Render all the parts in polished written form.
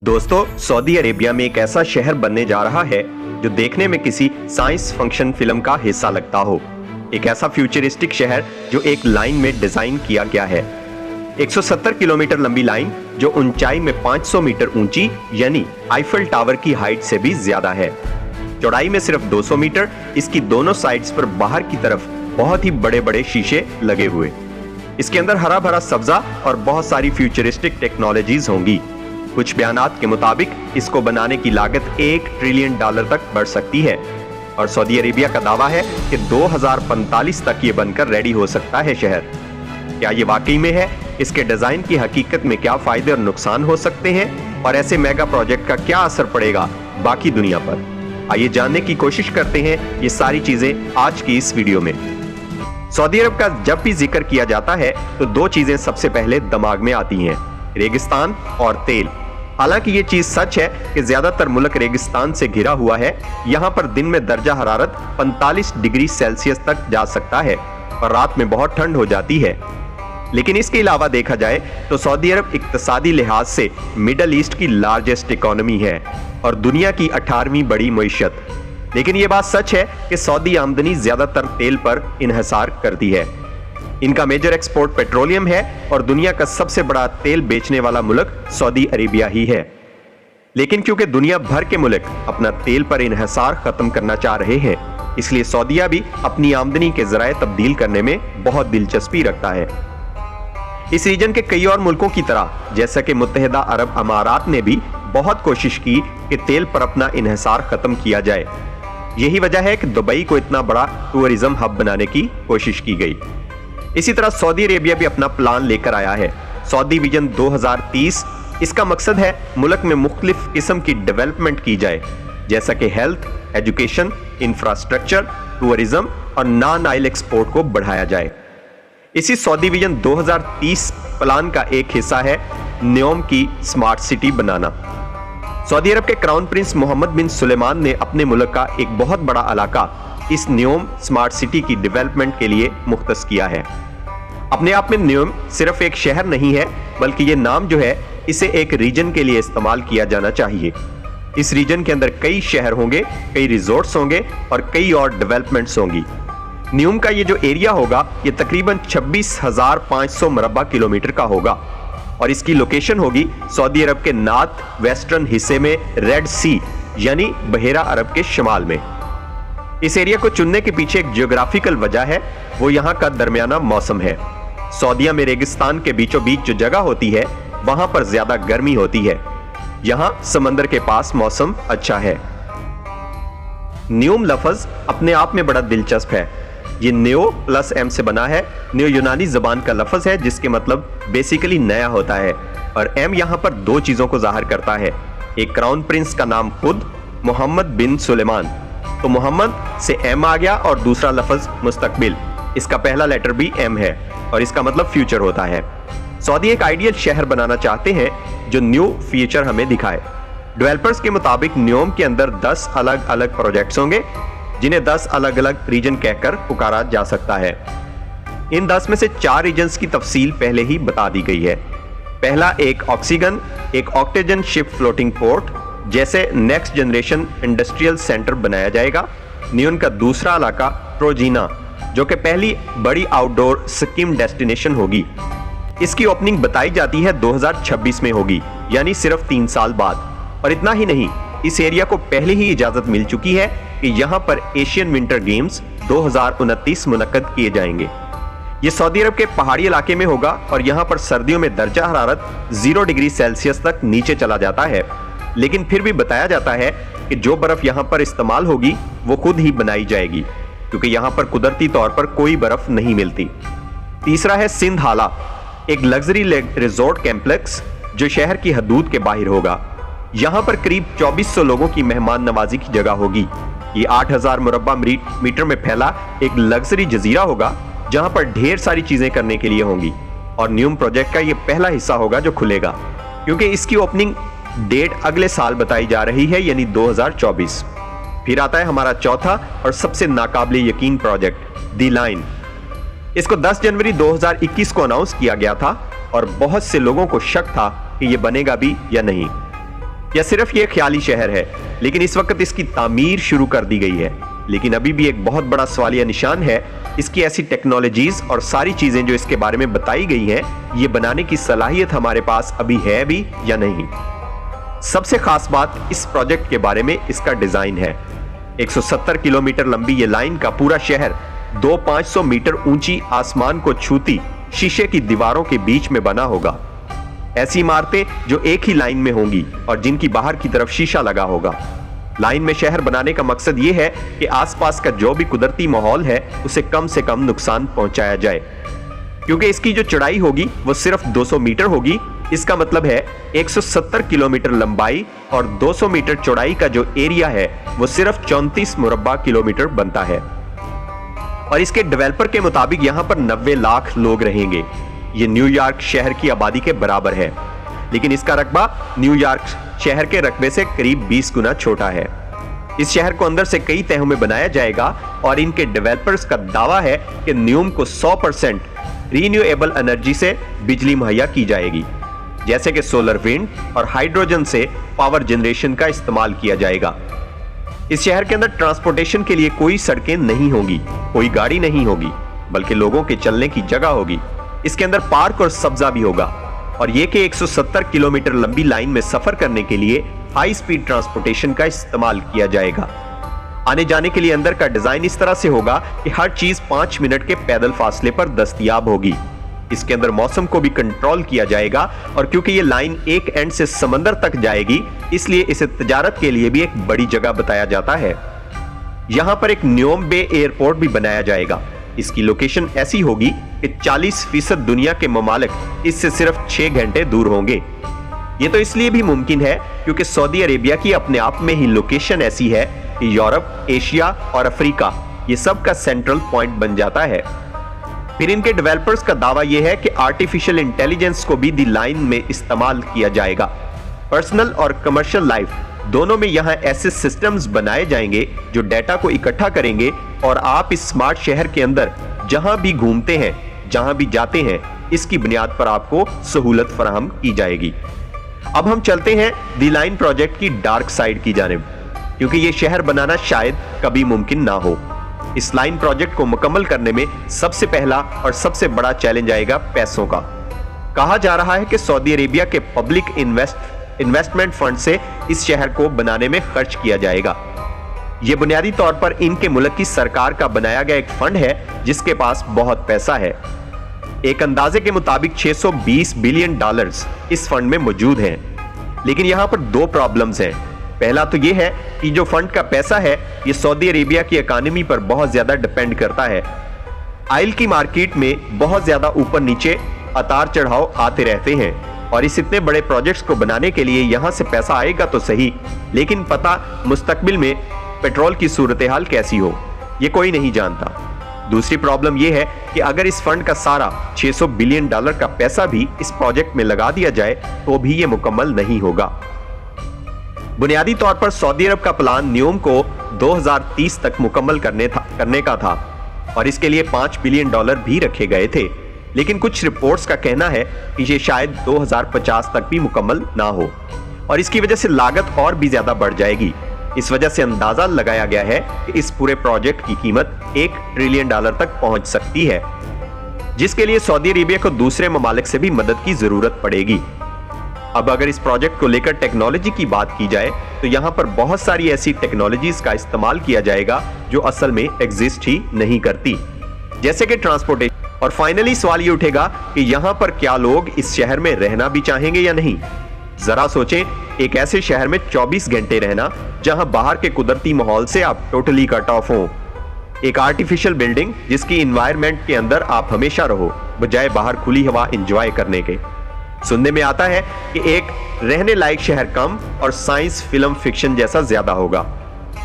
दोस्तों, Saudi Arabia में एक ऐसा शहर बनने जा रहा है जो देखने में किसी साइंस फंक्शन फिल्म का हिस्सा लगता हो। एक ऐसा फ्यूचरिस्टिक शहर जो एक लाइन में डिजाइन किया गया है। 170 किलोमीटर लंबी लाइन जो ऊंचाई में 500 मीटर ऊंची यानी आईफल टावर की हाइट से भी ज्यादा है। चौड़ाई में सिर्फ 200 मीटर, इसकी दोनों साइड्स पर बाहर की तरफ बहुत ही बड़े बड़े शीशे लगे हुए। इसके अंदर हरा भरा सब्जा और बहुत सारी फ्यूचरिस्टिक टेक्नोलॉजीज होंगी। कुछ बयानात के मुताबिक इसको बनाने की लागत $1 ट्रिलियन तक बढ़ सकती है और सऊदी अरेबिया का दावा है कि 2045 तक ये बनकर रेडी हो सकता है शहर। क्या ये वाकई में है? इसके डिजाइन की हकीकत में क्या फायदे और नुकसान हो सकते हैं और ऐसे मेगा प्रोजेक्ट का क्या असर पड़ेगा बाकी दुनिया पर? आइए जानने की कोशिश करते हैं ये सारी चीजें आज की इस वीडियो में। सऊदी अरब का जब भी जिक्र किया जाता है तो दो चीजें सबसे पहले दिमाग में आती हैं, रेगिस्तान और तेल। हालांकि ये चीज सच है कि ज्यादातर मुल्क रेगिस्तान से घिरा हुआ है। यहाँ पर दिन में दर्जा हरारत 45 डिग्री सेल्सियस तक जा सकता है और रात में बहुत ठंड हो जाती है। लेकिन इसके अलावा देखा जाए तो सऊदी अरब इक्तिसादी लिहाज से मिडल ईस्ट की लार्जेस्ट इकोनॉमी है और दुनिया की 18वीं बड़ी मईशत। लेकिन ये बात सच है कि सऊदी आमदनी ज्यादातर तेल पर इन्हिसार करती है। इनका मेजर एक्सपोर्ट पेट्रोलियम है और दुनिया का सबसे बड़ा तेल बेचने वाला मुल्क सऊदी अरेबिया ही है। लेकिन क्योंकि दुनिया भर के मुल्क अपना तेल पर इन्हिसार खत्म करना चाह रहे हैं, इसलिए सऊदीया भी अपनी आमदनी के जराए तब्दील करने में बहुत दिलचस्पी रखता है। इस रीजन के कई और मुल्कों की तरह जैसा कि मुत्तहिदा अरब अमारात ने भी बहुत कोशिश की कि तेल पर अपना इन्हिसार खत्म किया जाए। यही वजह है कि दुबई को इतना बड़ा टूरिज्म हब बनाने की कोशिश की गई। इसी तरह सऊदी अरेबिया भी अपना प्लान लेकर आया है, सऊदी विजन 2030। इसका मकसद है मुल्क में मुख्तलिफ किस्म की डेवलपमेंट की जाए, जैसा कि हेल्थ, एजुकेशन, इंफ्रास्ट्रक्चर, टूरिज्म और नॉन ऑयल एक्सपोर्ट को बढ़ाया जाए। इसी सऊदी विजन 2030 प्लान का एक हिस्सा है न्योम की स्मार्ट सिटी बनाना। सऊदी अरब के क्राउन प्रिंस मोहम्मद बिन सुलेमान ने अपने मुल्क का एक बहुत बड़ा इलाका इस न्योम स्मार्ट सिटी की डेवलपमेंट के लिए मुख्तस किया है। अपने आप में न्योम सिर्फ एक शहर नहीं है, बल्कि ये नाम जो है इसे एक रीजन के लिए इस्तेमाल किया जाना चाहिए। इस रीजन के अंदर कई शहर होंगे, कई रिजॉर्ट्स होंगे और कई और डेवलपमेंट्स होंगी। न्योम का ये जो एरिया होगा ये तकरीबन 26,500 मुरब्बा किलोमीटर का होगा और इसकी लोकेशन होगी सऊदी अरब के नॉर्थ वेस्टर्न हिस्से में रेड सी यानी बहेरा अरब के शिमाल में। इस एरिया को चुनने के पीछे एक जियोग्राफिकल वजह है, वो यहाँ का दरमियाना मौसम है। सऊदीया में रेगिस्तान के बीचों बीच जो जगह होती है वहां पर ज्यादा गर्मी होती है, यहाँ समंदर के पास मौसम अच्छा है। न्योम लफ्ज अपने आप में बड़ा दिलचस्प है। ये न्यो प्लस एम से बना है। न्यो यूनानी जबान का लफ्ज है जिसके मतलब बेसिकली नया होता है और एम यहाँ पर दो चीजों को जाहिर करता है। एक क्राउन प्रिंस का नाम खुद मोहम्मद बिन सुलेमान, तो मोहम्मद से एम आ गया और दूसरा लफ्ज मुस्तकबिल, इसका पहला लेटर भी एम है और इसका मतलब फ्यूचर होता है। सऊदी एक आइडियल शहर बनाना चाहते हैं जो न्यू फ्यूचर हमें दिखाए। डेवलपर्स के मुताबिक न्योम के अंदर 10 अलग अलग प्रोजेक्ट्स होंगे जिन्हें 10 अलग अलग रीजन कहकर पुकारा जा सकता है। इन 10 में से 4 रीजन्स की तफसील पहले ही बता दी गई है। पहला एक ऑक्सीगन, एक ऑक्टेजन शिप फ्लोटिंग पोर्ट जैसे नेक्स्ट जनरेशन इंडस्ट्रियल सेंटर बनाया जाएगा। न्योम का दूसरा इलाका ट्रोजीना जो कि पहली बड़ी आउटडोर स्कीम डेस्टिनेशन होगी। इसकी ओपनिंग बताई जाती है 2026 में होगी, यानी सिर्फ 3 साल बाद। और इतना ही नहीं, इस एरिया को पहले ही इजाजत मिल चुकी है कि यहाँ पर एशियन विंटर गेम्स 2029 मुनक्कद किए जाएंगे। ये सऊदी अरब के पहाड़ी इलाके में होगा और यहाँ पर सर्दियों में दर्जा हरारत 0 डिग्री सेल्सियस तक नीचे चला जाता है। लेकिन फिर भी बताया जाता है कि जो बर्फ यहाँ पर इस्तेमाल होगी वो खुद ही बनाई जाएगी, क्योंकि यहाँ पर कुदरती तौर पर कोई बर्फ नहीं मिलती। तीसरा है सिंध हाला, एक लग्जरी रिजॉर्ट कॉम्प्लेक्स जो शहर की हदूद के बाहर होगा। यहाँ पर करीब 2400 लोगों की मेहमान नवाजी की जगह होगी। ये 8000 मुरब्बा मीटर में फैला एक लग्जरी जजीरा होगा जहाँ पर ढेर सारी चीजें करने के लिए होंगी और न्योम प्रोजेक्ट का ये पहला हिस्सा होगा जो खुलेगा, क्योंकि इसकी ओपनिंग डेट अगले साल बताई जा रही है यानी 2024। फिर आता है हमारा चौथा और सबसे नाकाबिले यकीन प्रोजेक्ट दी लाइन। इसको 10 जनवरी 2021 को अनाउंस किया गया था और बहुत से लोगों को शक था कि यह बनेगा भी या नहीं। या सिर्फ ये ख्याली शहर है, लेकिन इस वक्त इसकी तामीर शुरू कर दी गई है। लेकिन अभी भी एक बहुत बड़ा सवालिया निशान है, इसकी ऐसी टेक्नोलॉजीज और सारी चीजें जो इसके बारे में बताई गई हैं, ये बनाने की सलाहियत हमारे पास अभी है भी या नहीं। सबसे खास बात इस प्रोजेक्ट के बारे में इसका डिजाइन है। 170 किलोमीटर लंबी ये लाइन का पूरा शहर 500 मीटर ऊंची आसमान को छूती शीशे की दीवारों के बीच में बना होगा। ऐसी इमारतें जो एक ही लाइन में होंगी और जिनकी बाहर की तरफ शीशा लगा होगा। लाइन में शहर बनाने का मकसद यह है कि आसपास का जो भी कुदरती माहौल है उसे कम से कम नुकसान पहुंचाया जाए, क्योंकि इसकी जो चौड़ाई होगी वो सिर्फ 200 मीटर होगी। इसका मतलब है 170 किलोमीटर लंबाई और 200 मीटर चौड़ाई का जो एरिया है वो सिर्फ 34 मुरब्बा किलोमीटर बनता है। और इसके डेवलपर के मुताबिक यहां पर 90 लाख लोग रहेंगे। ये न्यूयॉर्क शहर की आबादी के बराबर है, लेकिन इसका रकबा न्यूयॉर्क शहर के रकबे से करीब 20 गुना छोटा है। इस शहर को अंदर से कई तहों में बनाया जाएगा और इनके डेवलपर्स का दावा है कि न्यूम को 100% रीन्यूएबल एनर्जी से बिजली मुहैया की जाएगी, जैसे कि सोलर, विंड और हाइड्रोजन से पावर जनरेशन का इस्तेमाल किया जाएगा। इस शहर के अंदर ट्रांसपोर्टेशन के लिए कोई सड़कें नहीं होंगी, कोई गाड़ी नहीं होगी, बल्कि लोगों के चलने की जगह होगी। इसके अंदर पार्क और सब्जा भी होगा और यह कि 170 किलोमीटर लंबी लाइन में सफर करने के लिए हाई स्पीड ट्रांसपोर्टेशन का इस्तेमाल किया जाएगा। आने जाने के लिए अंदर का डिजाइन इस तरह से होगा कि हर चीज 5 मिनट के पैदल फासले पर दस्तयाब होगी। इसके अंदर मौसम को भी कंट्रोल किया जाएगा और क्योंकि ये लाइन एक एंड से समंदर तक जाएगी, इसलिए इसे तिजारत के लिए भी एक बड़ी जगह बताया जाता है। यहां पर एक न्योम बे एयरपोर्ट भी बनाया जाएगा। इसकी लोकेशन ऐसी होगी कि 40% दुनिया के ममालिक इससे सिर्फ 6 घंटे दूर होंगे। ये तो इसलिए भी मुमकिन है क्योंकि सऊदी अरेबिया की अपने आप में ही लोकेशन ऐसी है कि यूरोप, एशिया और अफ्रीका ये सब का सेंट्रल पॉइंट बन जाता है। फिर इनके डेवलपर्स का दावा यह है कि आर्टिफिशियल इंटेलिजेंस को भी दी लाइन में इस्तेमाल किया जाएगा। पर्सनल और कमर्शियल लाइफ दोनों में यहां ऐसे सिस्टम्स बनाए जाएंगे जो डाटा को इकट्ठा करेंगे और आप इस स्मार्ट शहर के अंदर जहां भी घूमते हैं, जहां भी जाते हैं, इसकी बुनियाद पर आपको सहूलत फराहम की जाएगी। अब हम चलते हैं दी लाइन प्रोजेक्ट की डार्क साइड की जानिब, क्योंकि यह शहर बनाना शायद कभी मुमकिन ना हो। इस लाइन प्रोजेक्ट को मुकम्मल करने में सबसे पहला और सबसे बड़ा चैलेंज आएगा पैसों का। कहा जा रहा है कि सऊदी अरेबिया के पब्लिक इन्वेस्टमेंट फंड से इस शहर को बनाने में खर्च किया जाएगा। यह बुनियादी तौर पर इनके मुल्क की सरकार का बनाया गया एक फंड है जिसके पास बहुत पैसा है। एक अंदाजे के मुताबिक $620 बिलियन इस फंड में मौजूद हैं। लेकिन यहां पर 2 प्रॉब्लम्स हैं। पहला तो यह है कि जो फंड का पैसा है यह सऊदी अरेबिया की इकानमी पर बहुत ज्यादा डिपेंड करता है। ऑयल की मार्केट में बहुत ज्यादा ऊपर नीचे उतार चढ़ाव आते रहते हैं और इस इतने बड़े प्रोजेक्ट्स को बनाने के लिए यहां से पैसा आएगा तो सही, लेकिन पता मुस्तकबिल में पेट्रोल की सूरत हाल कैसी हो यह कोई नहीं जानता। दूसरी प्रॉब्लम यह है कि अगर इस फंड का सारा $600 बिलियन का पैसा भी इस प्रोजेक्ट में लगा दिया जाए तो भी यह मुकम्मल नहीं होगा। बुनियादी तौर पर सऊदी अरब का प्लान न्यूम को 2030 तक मुकम्मल करने का था और इसके लिए $5 बिलियन भी रखे गए थे, लेकिन कुछ रिपोर्ट्स का कहना है कि ये शायद 2050 तक भी मुकम्मल ना हो और इसकी वजह से लागत और भी ज्यादा बढ़ जाएगी। इस वजह से अंदाजा लगाया गया है कि इस पूरे प्रोजेक्ट की कीमत $1 ट्रिलियन तक पहुंच सकती है, जिसके लिए सऊदी अरेबिया को दूसरे ममालिक से भी मदद की जरूरत पड़ेगी। अब अगर इस प्रोजेक्ट को लेकर टेक्नोलॉजी की बात की जाए तो यहां पर बहुत सारी ऐसी टेक्नोलॉजीज का इस्तेमाल किया जाएगा जो असल में एग्जिस्ट ही नहीं करती, जैसे कि ट्रांसपोर्टेशन। और फाइनली सवाल ये उठेगा कि यहां पर क्या लोग इस शहर में रहना भी चाहेंगे या नहीं। जरा सोचें, एक ऐसे शहर में 24 घंटे रहना जहां बाहर के कुदरती माहौल से आप टोटली कट ऑफ हो, एक आर्टिफिशियल बिल्डिंग जिसकी एनवायरनमेंट के अंदर आप हमेशा रहो बजाय बाहर खुली हवा एंजॉय करने के। सुनने में आता है कि एक रहने लायक शहर कम और साइंस फिल्म फिक्शन जैसा ज्यादा होगा।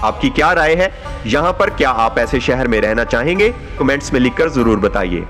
आपकी क्या राय है? यहां पर क्या आप ऐसे शहर में रहना चाहेंगे? कमेंट्स में लिखकर जरूर बताइए।